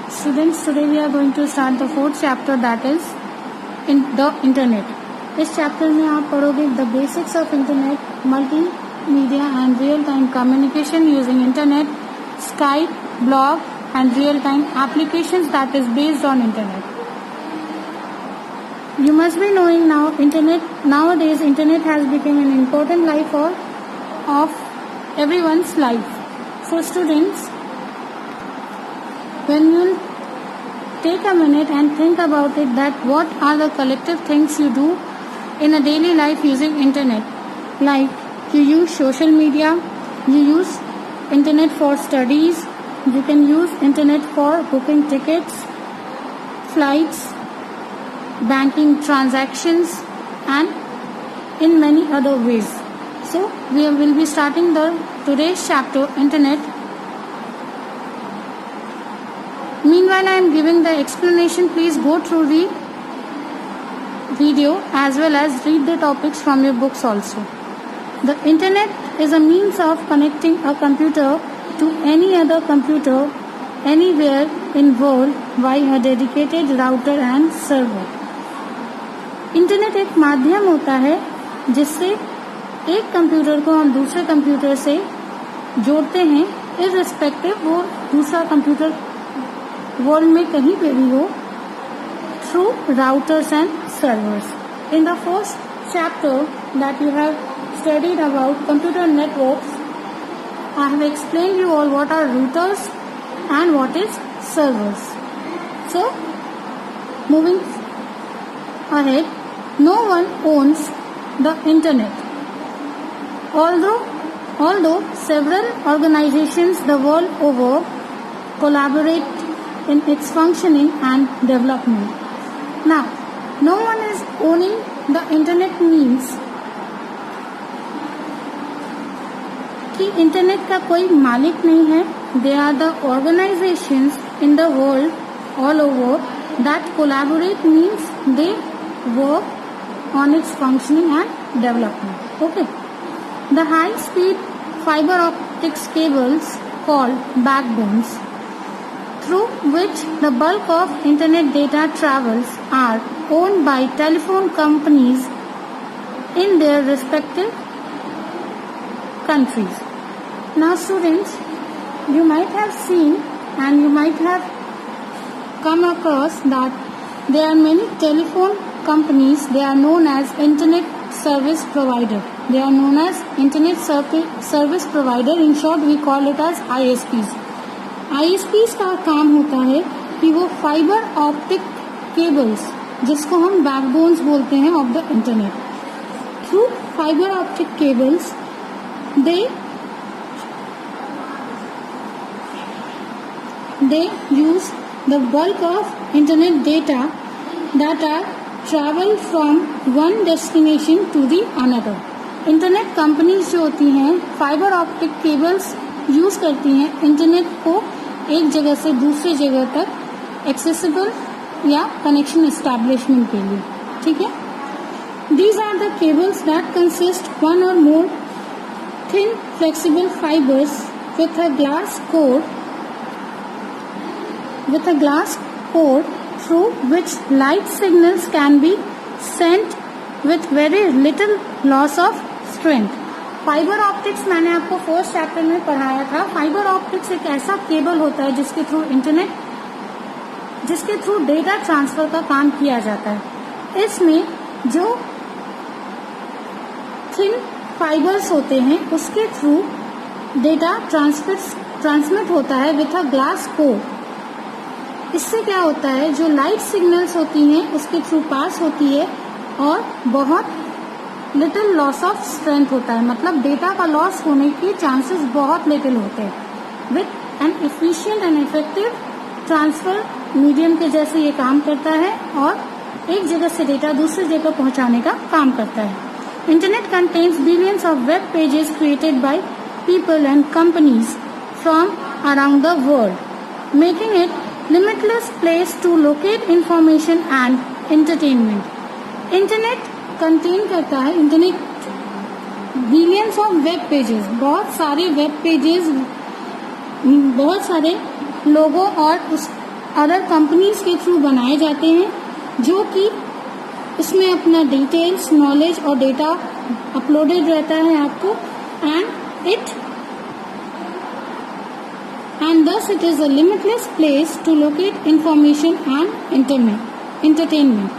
Students, today we are going to start the fourth chapter, that is in the internet. इस chapter में आप पढ़ोगे the basics of internet, multimedia and real time communication using internet, Skype, blog and real time applications that is based on internet. You must be knowing now nowadays internet has become an important life of everyone's life. So students, when you take a minute and think about it, that what are the collective things you do in a daily life using internet. Like you use social media, you use internet for studies, you can use internet for booking tickets, flights, banking transactions and in many other ways. So we will be starting the today's chapter, internet. Meanwhile, I am giving the explanation. Please go through the video as well as read the topics from your books also. The internet is a means of connecting a computer to any other computer anywhere in world via a dedicated router and server. Internet एक माध्यम होता है जिससे एक computer को हम दूसरे computer से जोड़ते हैं, इररिस्पेक्टिव वो दूसरा कंप्यूटर वर्ल्ड में कहीं पे भी हो, through routers and servers. In the first chapter that you have studied about computer networks, I have explained you all what are routers and what is servers. So moving ahead, no one owns the internet. Although several organizations the world over collaborate in its functioning and development. Now, no one is owning the internet means कि internet का कोई मालिक नहीं है. They are the organizations in the world all over that collaborate, means they work on its functioning and development. Okay. The high-speed fiber optics cables called backbones through which the bulk of internet data travels are owned by telephone companies in their respective countries. Now students, you might have seen and you might have come across that there are many telephone companies. They are known as internet service provider. They are known as internet service provider. In short, we call it as ISPs. ISPs का काम होता है कि वो fibre optic cables, जिसको हम backbones बोलते हैं of the internet, through fibre optic cables they use the bulk of internet data that are travel from one destination to the another. Internet companies जो होती हैं फाइबर ऑप्टिक केबल्स यूज करती हैं internet को एक जगह से दूसरी जगह तक एक्सेसिबल या कनेक्शन एस्टैब्लिशमेंट के लिए. ठीक है. These are the cables that consist one or more thin flexible fibers with a glass core through which light signals can be sent with very little loss of strength. Fibre optics मैंने आपको first chapter में पढ़ाया था. Fibre optics एक ऐसा cable होता है जिसके थ्रू डेटा ट्रांसफर का काम किया जाता है. इसमें जो थिन फाइबर्स होते हैं उसके थ्रू डेटा ट्रांसमिट होता है विथ अ ग्लास कोर. इससे क्या होता है, जो लाइट सिग्नल्स होती हैं उसके थ्रू पास होती है और बहुत लिटिल लॉस ऑफ स्ट्रेंथ होता है, मतलब डेटा का लॉस होने के चांसेस बहुत लिटिल होते हैं. With an efficient and effective transfer medium के जैसे ये काम करता है और एक जगह से डेटा दूसरी जगह पहुंचाने का काम करता है. Internet contains billions of web pages created by people and companies from around the world, making it limitless place to locate information and entertainment. Internet contain करता है, internet billions of web pages, बहुत सारे web pages, बहुत सारे लोगों और उस other companies के थ्रू बनाए जाते हैं, जो कि इसमें अपना डिटेल्स, नॉलेज और डेटा अपलोडेड रहता है आपको, and thus it is a limitless place to locate information and entertainment.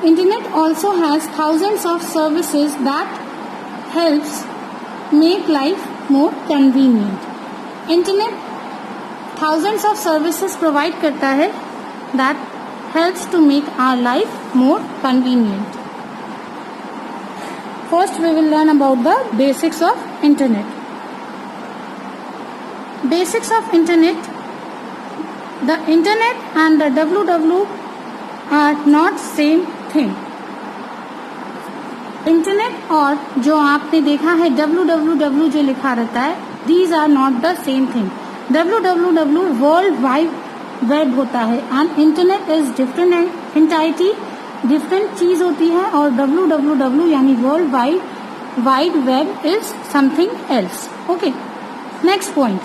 Internet also has thousands of services that helps make life more convenient. Internet thousands of services provide करता है that helps to make our life more convenient. First we will learn about the basics of internet. Basics of internet. The internet and the www are not same thing. Internet और जो आपने देखा है www जो लिखा रहता है, these are not the same thing. www world wide web होता है and internet is different entity, different चीज होती है, और www यानी world wide web is something else. Okay, next point.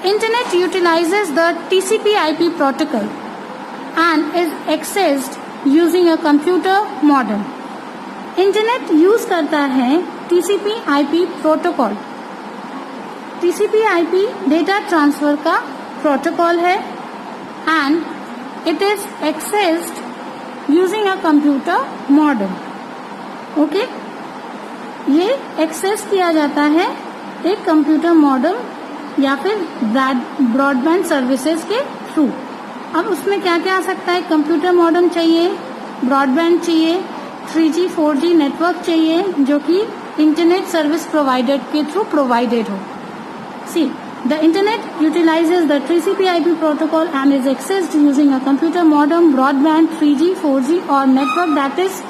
Internet utilises the TCP/IP protocol and is accessed using a computer modem. Internet use करता है TCP/IP protocol. TCP/IP data transfer का protocol है and it is accessed using a computer modem. Okay, ये access किया जाता है एक computer modem या फिर ब्रॉडबैंड सर्विसेज के थ्रू. अब उसमें क्या क्या आ सकता है? कंप्यूटर मॉडम चाहिए, ब्रॉडबैंड चाहिए, 3G 4G नेटवर्क चाहिए जो कि इंटरनेट सर्विस प्रोवाइडर के थ्रू प्रोवाइडेड हो. See, the internet utilizes the TCP/IP protocol and is accessed using a computer modem, broadband, 3G, 4G or network that is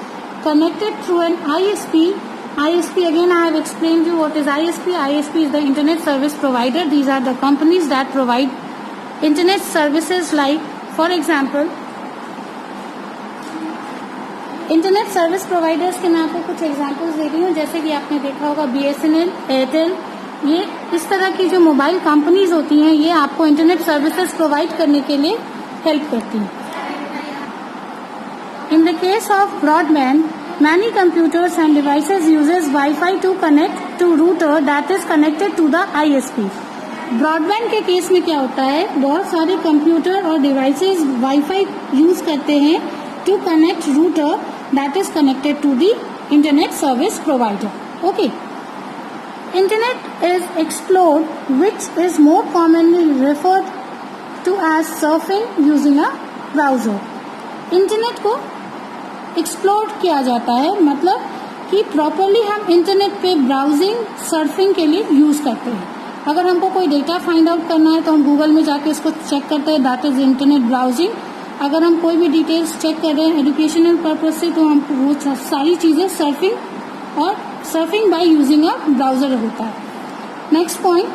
connected through an ISP. ISP, again I have explained you what is ISP. ISP is the internet service provider. These are the companies that provide internet services like, for example, internet service providers के मैं आपको कुछ examples दे रही हूँ. जैसे कि आपने देखा होगा BSNL, एयरटेल, ये इस तरह की जो मोबाइल कंपनीज होती हैं ये आपको इंटरनेट सर्विसेज प्रोवाइड करने के लिए हेल्प करती हैं. In the case of broadband, many computers and devices uses WiFi to connect to router that is connected to the ISP. Broadband के केस में क्या होता है? बहुत सारे कंप्यूटर और डिवाइसेस वाईफाई यूज करते हैं to connect router that is connected to the internet service provider. Okay, Internet is explored, which is more commonly referred to as surfing using a browser. Internet को explore किया जाता है, मतलब कि properly हम internet पे ब्राउजिंग, सर्फिंग के लिए यूज करते हैं. अगर हमको कोई डेटा फाइंड आउट करना है तो हम गूगल में जाके उसको चेक करते हैं, दैट इज इंटरनेट ब्राउजिंग. अगर हम कोई भी डिटेल्स चेक कर रहे हैं एजुकेशनल पर्पज से तो हम वो सारी चीजें सर्फिंग और surfing by using a browser होता है. Next point,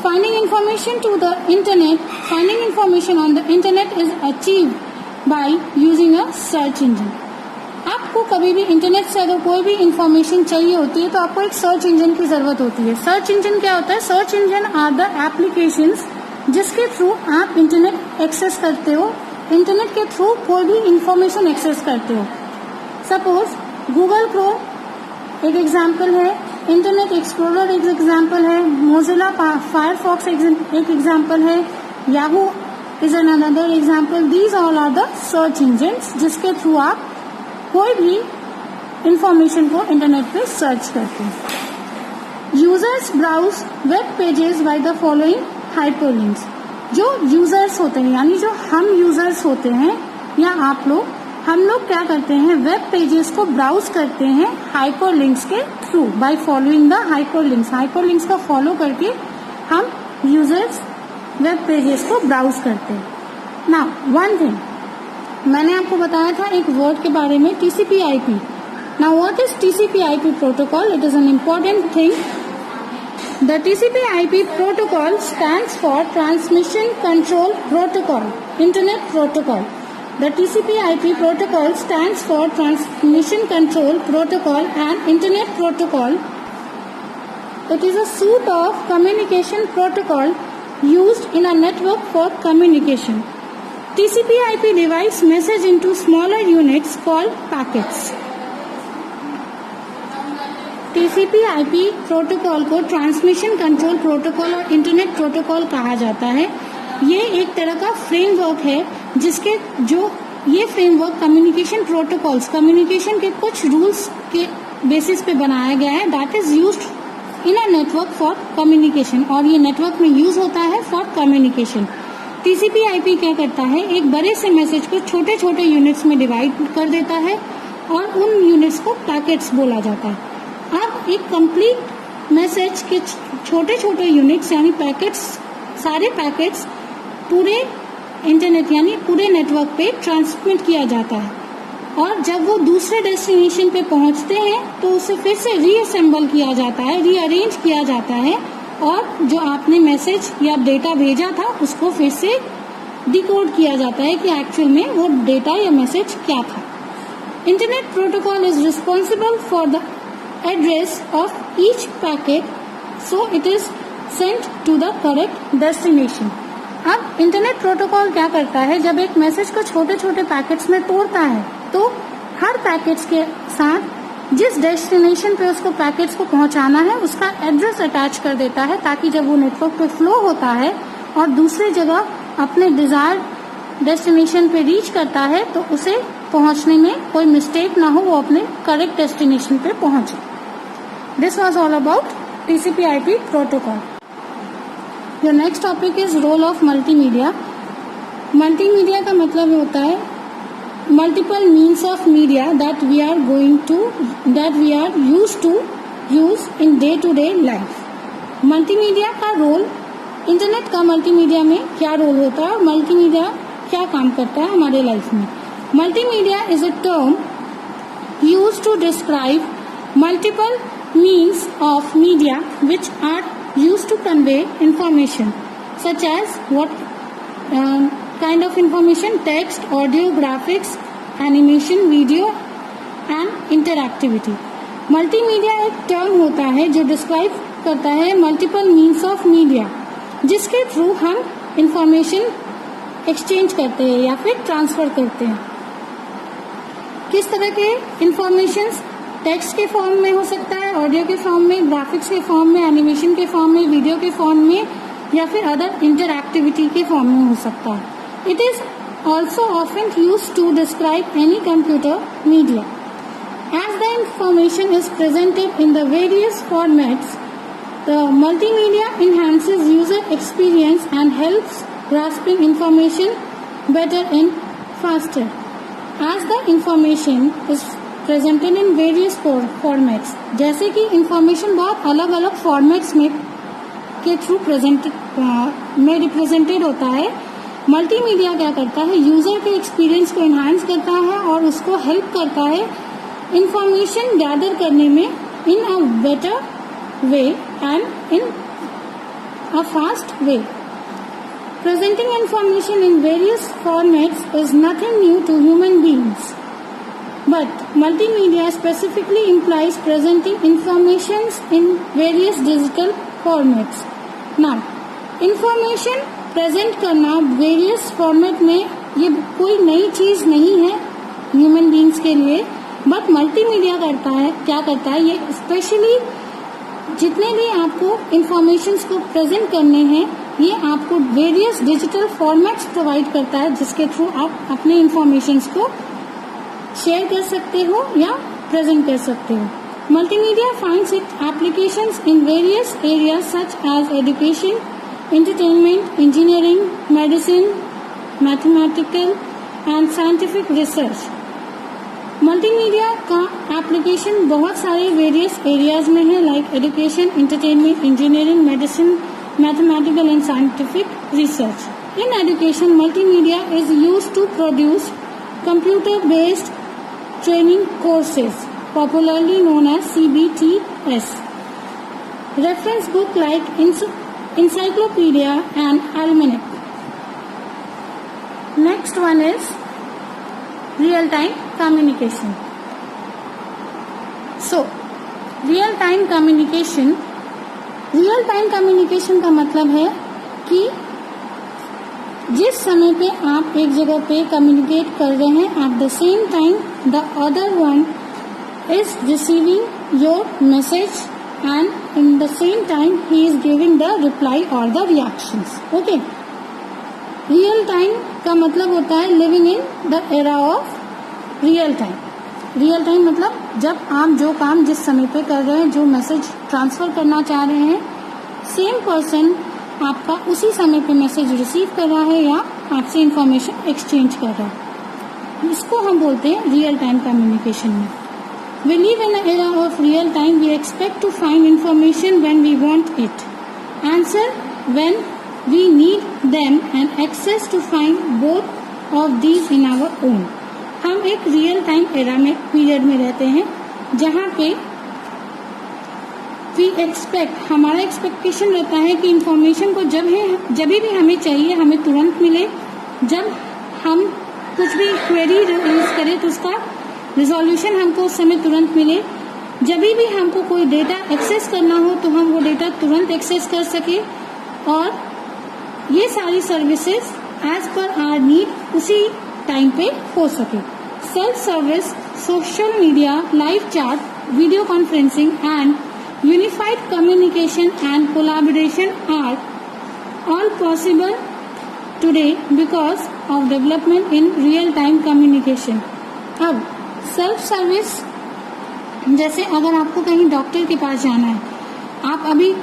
finding information to the internet. Finding information on the internet is achieve by using a search engine. आपको कभी भी इंटरनेट से अगर कोई भी इंफॉर्मेशन चाहिए होती है तो आपको एक सर्च इंजन की जरूरत होती है. सर्च इंजन क्या होता है? Search engine are the applications जिसके थ्रू आप इंटरनेट एक्सेस करते हो, इंटरनेट के थ्रू कोई भी इंफॉर्मेशन एक्सेस करते हो. सपोज गूगल क्रोम एक एग्जाम्पल है, इंटरनेट एक्सप्लोरर एक एग्जाम्पल है, मोजिला फायरफॉक्स एक एग्जाम्पल है, Yahoo is another example. These all are the search engines जिसके थ्रू आप कोई भी इंफॉर्मेशन को इंटरनेट पे सर्च करते हैं. Users browse web pages by the following hyperlinks. जो यूजर्स होते हैं यानी जो हम यूजर्स होते हैं या आप लोग, हम लोग क्या करते हैं? वेब पेजेस को ब्राउज करते हैं हाइपरलिंक्स के through by following the hyperlinks. Hyperlinks का फॉलो करके हम यूजर्स वेब पेजेस को ब्राउज करते हैं. नाउ वन थिंग, मैंने आपको बताया था एक वर्ड के बारे में, TCP/IP. Now what is TCP/IP protocol? It is an important thing. The TCP/IP protocol stands for Transmission Control Protocol, Internet Protocol. The TCP/IP protocol stands for Transmission Control Protocol and Internet Protocol. It is a suite of communication protocol used in a network for communication. TCP/IP divides message into smaller units called packets. TCP/IP protocol को transmission control protocol और internet protocol कहा जाता है। ये एक तरह का framework है जिसके जो ये फ्रेमवर्क कम्युनिकेशन प्रोटोकॉल्स, कम्युनिकेशन के कुछ रूल्स के बेसिस पे बनाया गया है। That is used in a network for communication, और ये नेटवर्क में यूज होता है फॉर कम्युनिकेशन। TCP/IP क्या करता है, एक बड़े से मैसेज को छोटे छोटे यूनिट्स में डिवाइड कर देता है और उन यूनिट्स को पैकेट्स बोला जाता है। अब एक कंप्लीट मैसेज के छोटे छोटे यूनिट्स यानी पैकेट्स, सारे पैकेट्स पूरे इंटरनेट यानी पूरे नेटवर्क पे ट्रांसमिट किया जाता है, और जब वो दूसरे डेस्टिनेशन पे पहुंचते हैं तो उसे फिर से रीअसेंबल किया जाता है, रीअरेंज किया जाता है, और जो आपने मैसेज या डेटा भेजा था उसको फिर से डिकोड किया जाता है कि एक्चुअल में वो डेटा या मैसेज क्या था। Internet protocol is responsible for the address of each packet, so it is sent to the correct destination. अब इंटरनेट प्रोटोकॉल क्या करता है, जब एक मैसेज को छोटे छोटे पैकेट्स में तोड़ता है तो हर पैकेट्स के साथ जिस डेस्टिनेशन पे उसको पैकेट्स को पहुंचाना है उसका एड्रेस अटैच कर देता है, ताकि जब वो नेटवर्क पे फ्लो होता है और दूसरे जगह अपने डिजायर डेस्टिनेशन पे रीच करता है तो उसे पहुंचने में कोई मिस्टेक ना हो, वो अपने करेक्ट डेस्टिनेशन पे पहुंचे। This was all about TCP/IP protocol. Your next topic is role of multimedia. Multimedia का मतलब होता है multiple means of media that we are used to use in day-to-day life. Multimedia का रोल, इंटरनेट का multimedia में क्या role होता है, मल्टीमीडिया क्या काम करता है हमारे लाइफ में। Multimedia is a term used to describe multiple means of media which are used to convey information, such as what kind of information: text, audio, graphics, animation, video and interactivity. Multimedia एक term होता है जो describe करता है multiple means of media जिसके through हम information exchange करते हैं या फिर ट्रांसफर करते हैं। किस तरह के इंफॉर्मेशन? टेक्स्ट के फॉर्म में हो सकता है, ऑडियो के फॉर्म में, ग्राफिक्स के फॉर्म में, एनिमेशन के फॉर्म में, वीडियो के फॉर्म में, या फिर अदर इंटरएक्टिविटी के फॉर्म में हो सकता है। It is also often used to describe any computer media. As the information is presented in the various formats, the multimedia enhances user experience and helps grasping information better and faster. As the information is presented in various formats, जैसे कि information बहुत अलग अलग formats में के through में represented होता है। मल्टीमीडिया क्या करता है, यूजर के एक्सपीरियंस को एनहांस करता है और उसको हेल्प करता है इंफॉर्मेशन गैदर करने में in a better way and in a fast way. Presenting information in various formats is nothing new to human beings, but multimedia specifically implies presenting informations in various digital formats. Now, information present करना various format में ये कोई नई चीज नहीं है human beings के लिए, but multimedia क्या करता है, ये स्पेशली जितने भी आपको informations को present करने हैं ये आपको various digital formats provide करता है जिसके थ्रू आप अपने informations को शेयर कर सकते हो या प्रेजेंट कर सकते हो। Multimedia finds it applications in various areas such as education, entertainment, engineering, medicine, mathematical and scientific research. Multimedia का एप्लीकेशन बहुत सारे वेरियस एरियाज में है, like education, entertainment, engineering, medicine, mathematical and scientific research. In education, multimedia is used to produce computer-based training courses, popularly known as CBTS. Reference book like encyclopedia and almanac. Next one is real-time communication. So, real-time communication का मतलब है कि जिस समय पे आप एक जगह पे कम्युनिकेट कर रहे हैं, at the same time the other one is receiving your message and in the same time he is giving the reply और the reactions. Okay, real time का मतलब होता है living in the era of real time. Real time मतलब जब आप जो काम जिस समय पे कर रहे हैं, जो मैसेज ट्रांसफर करना चाह रहे हैं, सेम पर्सन आपका उसी समय पे मैसेज रिसीव कर रहा है या आपसे इंफॉर्मेशन एक्सचेंज कर रहा है. इसको हम बोलते हैं रियल टाइम कम्युनिकेशन में. We live in an era of real time. We expect to find information when we want it, answer when we need them, and access to find both of these in our own. हम एक real time era में period में रहते हैं जहाँ पे we expect, हमारा expectation रहता है कि इंफॉर्मेशन को जब भी हमें चाहिए हमें तुरंत मिले. जब हम कुछ भी क्वेरी यूज करें तो उसका रिजोल्यूशन हमको उस समय तुरंत मिले. जब भी हमको कोई डेटा एक्सेस करना हो तो हम वो डेटा तुरंत एक्सेस कर सके. और ये सारी services as per our need उसी टाइम पे हो सके. Self service, social media, live chat, video conferencing and unified communication and collaboration are all possible today because of development in real time communication. अब सेल्फ सर्विस, जैसे अगर आपको कहीं doctor के पास जाना है, आप अभी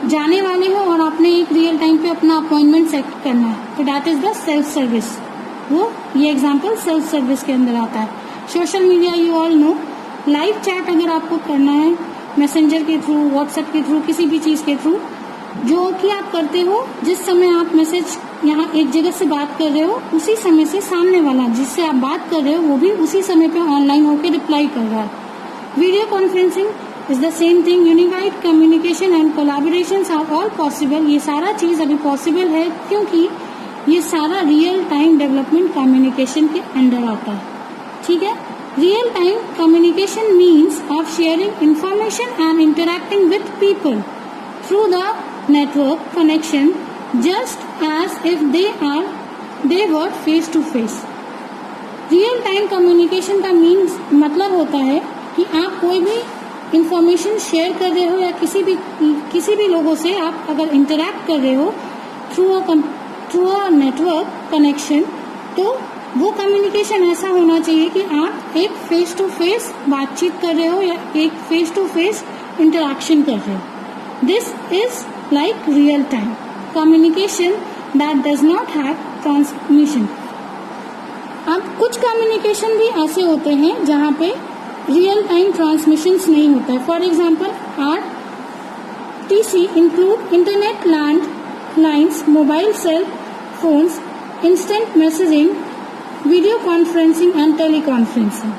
जाने वाले हो और आपने एक रियल टाइम पे अपना अपॉइंटमेंट सेट करना है, तो that is the self service. ये एग्जांपल सेल्फ सर्विस के अंदर आता है. Social media, you all know, live chat अगर आपको करना है मैसेंजर के थ्रू, व्हाट्सएप के थ्रू, किसी भी चीज के थ्रू, जो कि आप करते हो जिस समय आप मैसेज यहाँ एक जगह से बात कर रहे हो, उसी समय से सामने वाला जिससे आप बात कर रहे हो वो भी उसी समय पे ऑनलाइन होकर रिप्लाई कर रहा है. Video conferencing is the same thing. Unified communication and collaborations are all possible. ये सारा चीज अभी पॉसिबल है क्योंकि ये सारा रियल टाइम डेवलपमेंट कम्युनिकेशन के अंडर आता है. ठीक है. Real time communication means of sharing information and interacting with people through the network connection just as if they were face to face. Real time communication का means मतलब होता है कि आप कोई भी इंफॉर्मेशन शेयर कर रहे हो या किसी भी लोगों से आप अगर इंटरैक्ट कर रहे हो थ्रू अ नेटवर्क कनेक्शन, तो वो कम्युनिकेशन ऐसा होना चाहिए कि आप एक फेस टू फेस बातचीत कर रहे हो या एक फेस टू फेस इंटरैक्शन कर रहे हो. This is like real time communication that does not have transmission. अब कुछ कम्युनिकेशन भी ऐसे होते हैं जहाँ पे रियल टाइम ट्रांसमिशंस नहीं होता है. For example RTC include internet landlines, mobile cell phones, instant messaging, video conferencing and teleconferencing.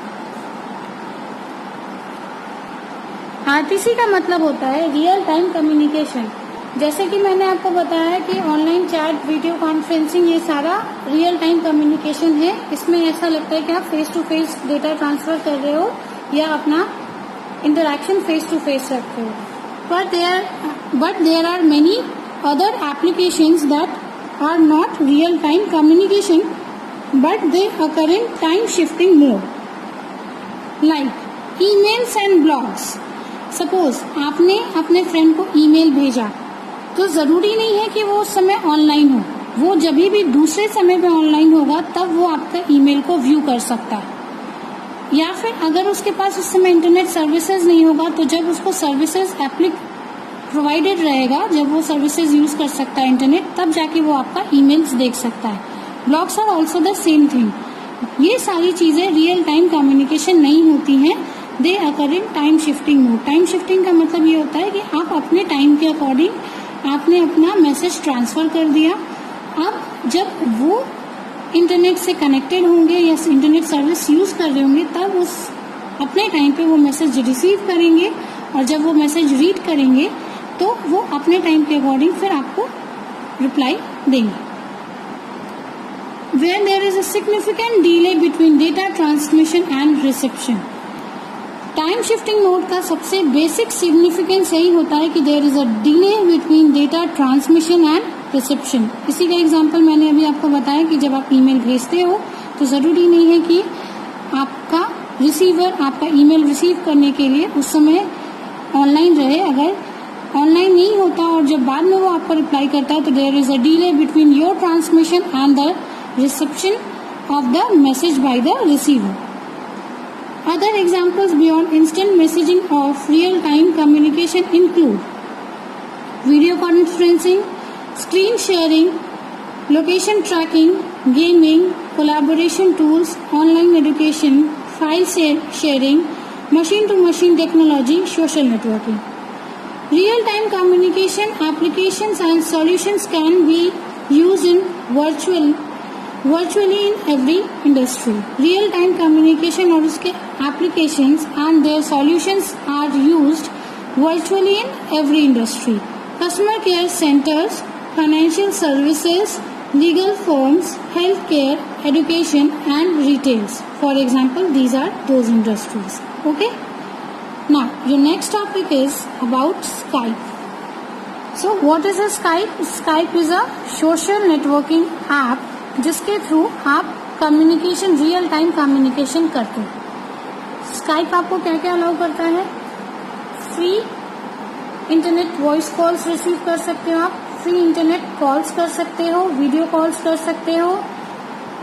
RTC का मतलब होता है रियल टाइम कम्युनिकेशन. जैसे कि मैंने आपको बताया कि ऑनलाइन चैट, वीडियो कॉन्फ्रेंसिंग, ये सारा रियल टाइम कम्युनिकेशन है. इसमें ऐसा लगता है कि आप face to face data transfer कर रहे हो या अपना इंटरैक्शन फेस टू फेस रखते हो. But there are many other applications that are not real time communication but they occur in time shifting mode, like emails and blogs. Suppose आपने अपने friend को ईमेल भेजा, तो जरूरी नहीं है कि वो उस समय ऑनलाइन हो. वो जब भी दूसरे समय पे ऑनलाइन होगा तब वो आपका ईमेल को व्यू कर सकता है. या फिर अगर उसके पास उस समय इंटरनेट सर्विसेज नहीं होगा तो जब उसको सर्विसेज प्रोवाइडेड रहेगा, जब वो सर्विसेज यूज कर सकता है इंटरनेट, तब जाके वो आपका ईमेल्स देख सकता है. Blogs are also the same thing. ये सारी चीजें रियल टाइम कम्युनिकेशन नहीं होती हैं. They occur in time shifting mode. Time shifting का मतलब ये होता है कि आप अपने टाइम के अकॉर्डिंग आपने अपना मैसेज ट्रांसफर कर दिया. अब जब वो इंटरनेट से कनेक्टेड होंगे या इंटरनेट सर्विस यूज कर रहे होंगे तब उस अपने टाइम पे वो मैसेज रिसीव करेंगे और जब वो मैसेज रीड करेंगे तो वो अपने टाइम के अकॉर्डिंग फिर आपको रिप्लाई देंगे. Where there is a significant delay between data transmission and reception. Time shifting mode का सबसे बेसिक सिग्निफिकेंस यही होता है कि there is a delay between data transmission and reception. इसी का एग्जांपल मैंने अभी आपको बताया कि जब आप ईमेल भेजते हो तो ज़रूरी नहीं है कि आपका रिसीवर आपका ईमेल रिसीव करने के लिए उस समय ऑनलाइन रहे। अगर ऑनलाइन नहीं होता और जब बाद में वो आपको रिप्लाई करता है तो there is a delay between your transmission and the reception of the message by the receiver. Other examples beyond instant messaging of real-time communication include video conferencing, screen sharing, location tracking, gaming, collaboration tools, online education, file sharing, machine-to-machine technology, social networking. Real-time communication applications and solutions can be used in virtually in every industry. Real time communication और उसके applications and their solutions are used virtually in every industry. Customer care centers, financial services, legal firms, healthcare, education and retails. For example, these are those industries. Okay? Now, your next topic is about Skype. So, what is a Skype? Skype is a social networking app जिसके through आप communication real time communication करते हैं। Skype आपको क्या क्या allow करता है? Free internet voice calls receive कर सकते हो, आप फ्री इंटरनेट कॉल्स कर सकते हो, वीडियो कॉल्स कर सकते हो,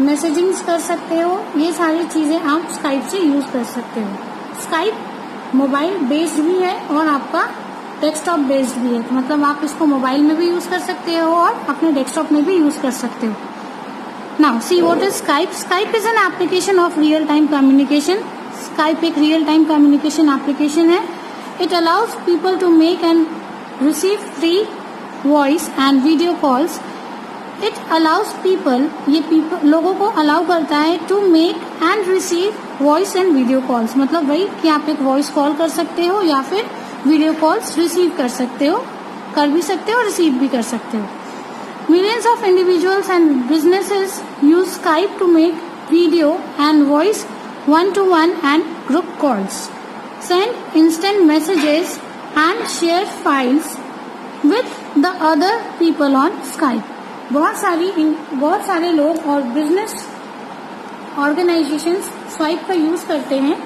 मैसेजिंग्स कर सकते हो, ये सारी चीजें आप स्काइप से यूज कर सकते हो। स्काइप मोबाइल बेस्ड भी है और आपका डेस्कटॉप बेस्ड भी है, मतलब आप इसको मोबाइल में भी यूज कर सकते हो और अपने डेस्कटॉप में भी यूज कर सकते हो। Now, see what is Skype. Skype is an application of real-time communication. Skype एक real-time communication application है. It allows people to make and receive free voice and video calls. It allows people, ये लोगों को allow करता है to make and receive voice and video calls. मतलब वही कि आप एक voice call कर सकते हो या फिर video calls receive कर सकते हो, कर भी सकते हो, receive भी कर सकते हो। Millions of individuals and businesses use Skype to make video and voice one-to-one and group calls, send instant messages and share files with the other people on Skype. बहुत सारे लोग और बिजनेस ऑर्गेनाइजेशंस Skype का use करते हैं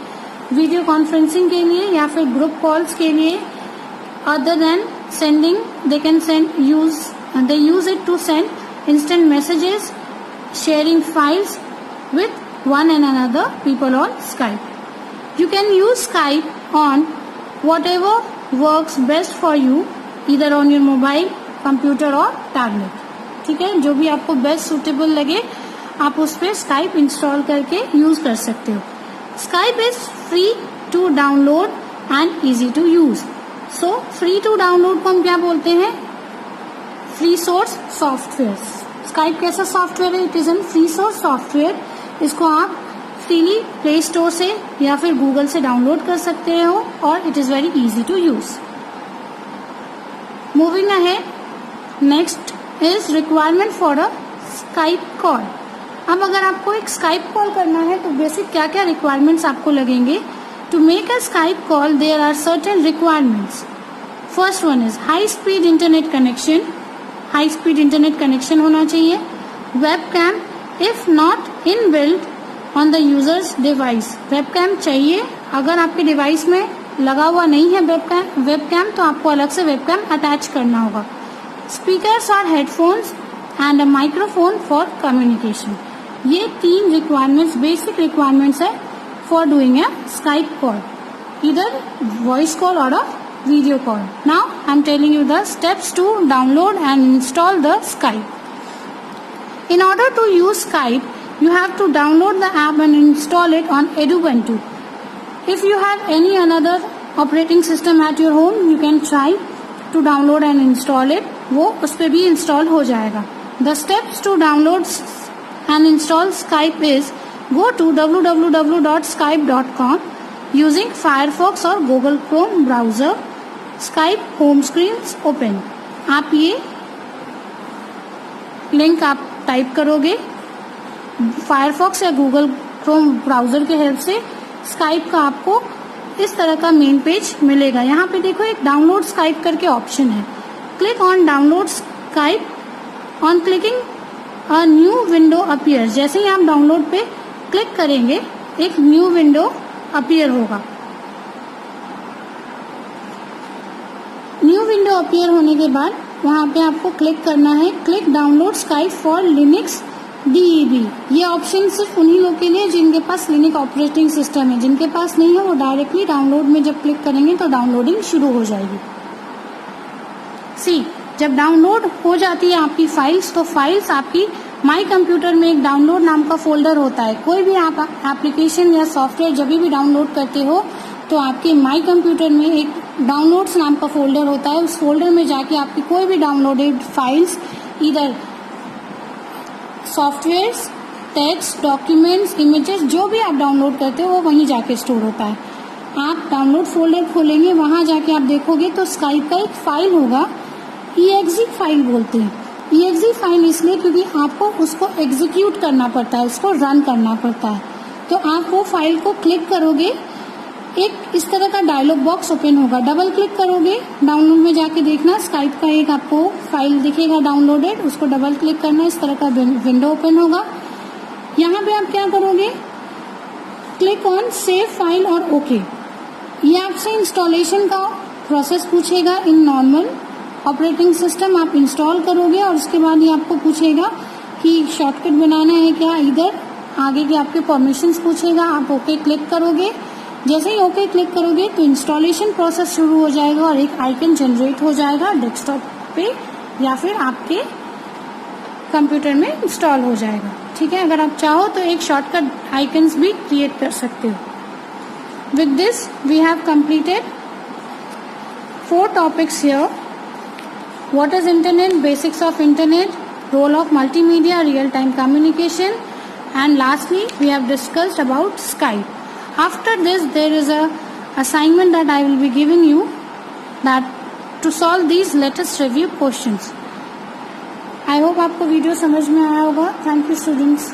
video conferencing के लिए या फिर ग्रुप कॉल्स के लिए। Other than sending, they use it to send instant messages, sharing files with one and another people on Skype. You can use Skype on whatever works best for you, either on your mobile, computer or tablet. ठीक है, जो भी आपको best suitable लगे आप उस पर Skype install करके यूज कर सकते हो। Skype is free to download and easy to use. So, free to download को हम क्या बोलते हैं? Free source software. स्काइप कैसा सॉफ्टवेयर है? It is an free source software. इसको आप फ्रीली प्ले स्टोर से या फिर गूगल से डाउनलोड कर सकते हो और it is very easy to use. Moving ahead, next is requirement for a Skype call. अब अगर आपको एक स्काइप कॉल करना है तो बेसिक क्या क्या रिक्वायरमेंट्स आपको लगेंगे? To make a Skype call there are certain requirements. First one is high speed internet connection. High speed internet connection होना चाहिए। Webcam if not inbuilt on the user's device. Webcam चाहिए, अगर आपके device में लगा हुआ नहीं है वेबकैम तो आपको अलग से वेबकैम अटैच करना होगा। स्पीकर्स और headphones and a microphone for communication. ये 3 रिक्वायरमेंट्स, बेसिक रिक्वायरमेंट्स है for doing a Skype call, either voice call और अ video call. Now I am telling you the steps to download and install the Skype. In order to use Skype, you have to download the app and install it on Ubuntu. If you have any another operating system at your home, you can try to download and install it. वो उस पे भी install हो जाएगा। The steps to download and install Skype is go to www.skype.com using Firefox or Google Chrome browser. Skype home screens open. आप ये link आप type करोगे फायरफॉक्स या गूगल क्रोम ब्राउजर के हेल्प से। स्काइप का आपको इस तरह का मेन पेज मिलेगा। यहाँ पे देखो एक डाउनलोड स्काइप करके ऑप्शन है। Click on download Skype. On clicking a new window appear. जैसे ही आप डाउनलोड पे क्लिक करेंगे एक न्यू विंडो अपीयर होगा। न्यू विंडो अपीयर होने के बाद वहाँ पे आपको क्लिक करना है click download Skype for Linux DEB। ये ऑप्शन सिर्फ उन्हीं लोग के लिए जिनके पास लिनक्स ऑपरेटिंग सिस्टम है। जिनके पास नहीं है वो डायरेक्टली डाउनलोड में जब क्लिक करेंगे तो डाउनलोडिंग शुरू हो जाएगी। सी, जब डाउनलोड हो जाती है आपकी फाइल्स तो फाइल्स आपकी माई कंप्यूटर में एक डाउनलोड नाम का फोल्डर होता है। कोई भी आप एप्लीकेशन या सॉफ्टवेयर जब भी डाउनलोड करते हो तो आपके माई कंप्यूटर में एक डाउनलोड्स नाम का फोल्डर होता है। उस फोल्डर में जाके आपकी कोई भी डाउनलोडेड फाइल्स, इधर सॉफ्टवेयर्स, टेक्स्ट, डॉक्यूमेंट्स, इमेजेस, जो भी आप डाउनलोड करते हो वो वहीं जाके स्टोर होता है। आप डाउनलोड फोल्डर खोलेंगे, वहां जाके आप देखोगे तो स्काइप का एक फाइल होगा, EXE फाइल बोलते हैं। EXE फाइल इसलिए क्योंकि आपको उसको एग्जीक्यूट करना पड़ता है, उसको रन करना पड़ता है। तो आप वो फाइल को क्लिक करोगे, एक इस तरह का डायलॉग बॉक्स ओपन होगा। डबल क्लिक करोगे, डाउनलोड में जाके देखना स्काइप का एक आपको फाइल दिखेगा डाउनलोडेड, उसको डबल क्लिक करना, इस तरह का विंडो ओपन होगा। यहाँ पे आप क्या करोगे, क्लिक ऑन सेव फाइल और ओके। ये आपसे इंस्टॉलेशन का प्रोसेस पूछेगा। इन नॉर्मल ऑपरेटिंग सिस्टम आप इंस्टॉल करोगे और उसके बाद ये आपको पूछेगा कि शॉर्टकट बनाना है क्या, इधर आगे के आपके परमिशंस पूछेगा। आप ओके क्लिक करोगे। जैसे ही ओके क्लिक करोगे तो इंस्टॉलेशन प्रोसेस शुरू हो जाएगा और एक आइकन जनरेट हो जाएगा डेस्कटॉप पे या फिर आपके कंप्यूटर में इंस्टॉल हो जाएगा। ठीक है, अगर आप चाहो तो एक शॉर्टकट आइकन्स भी क्रिएट कर सकते हो। With this we have completed 4 topics here. What is internet, basics of internet, role of multimedia, real-time communication, and lastly we have discussed about Skype. After this there is a assignment that I will be giving you, that to solve these let us review questions. I hope आपको video समझ में आया होगा। Thank you students.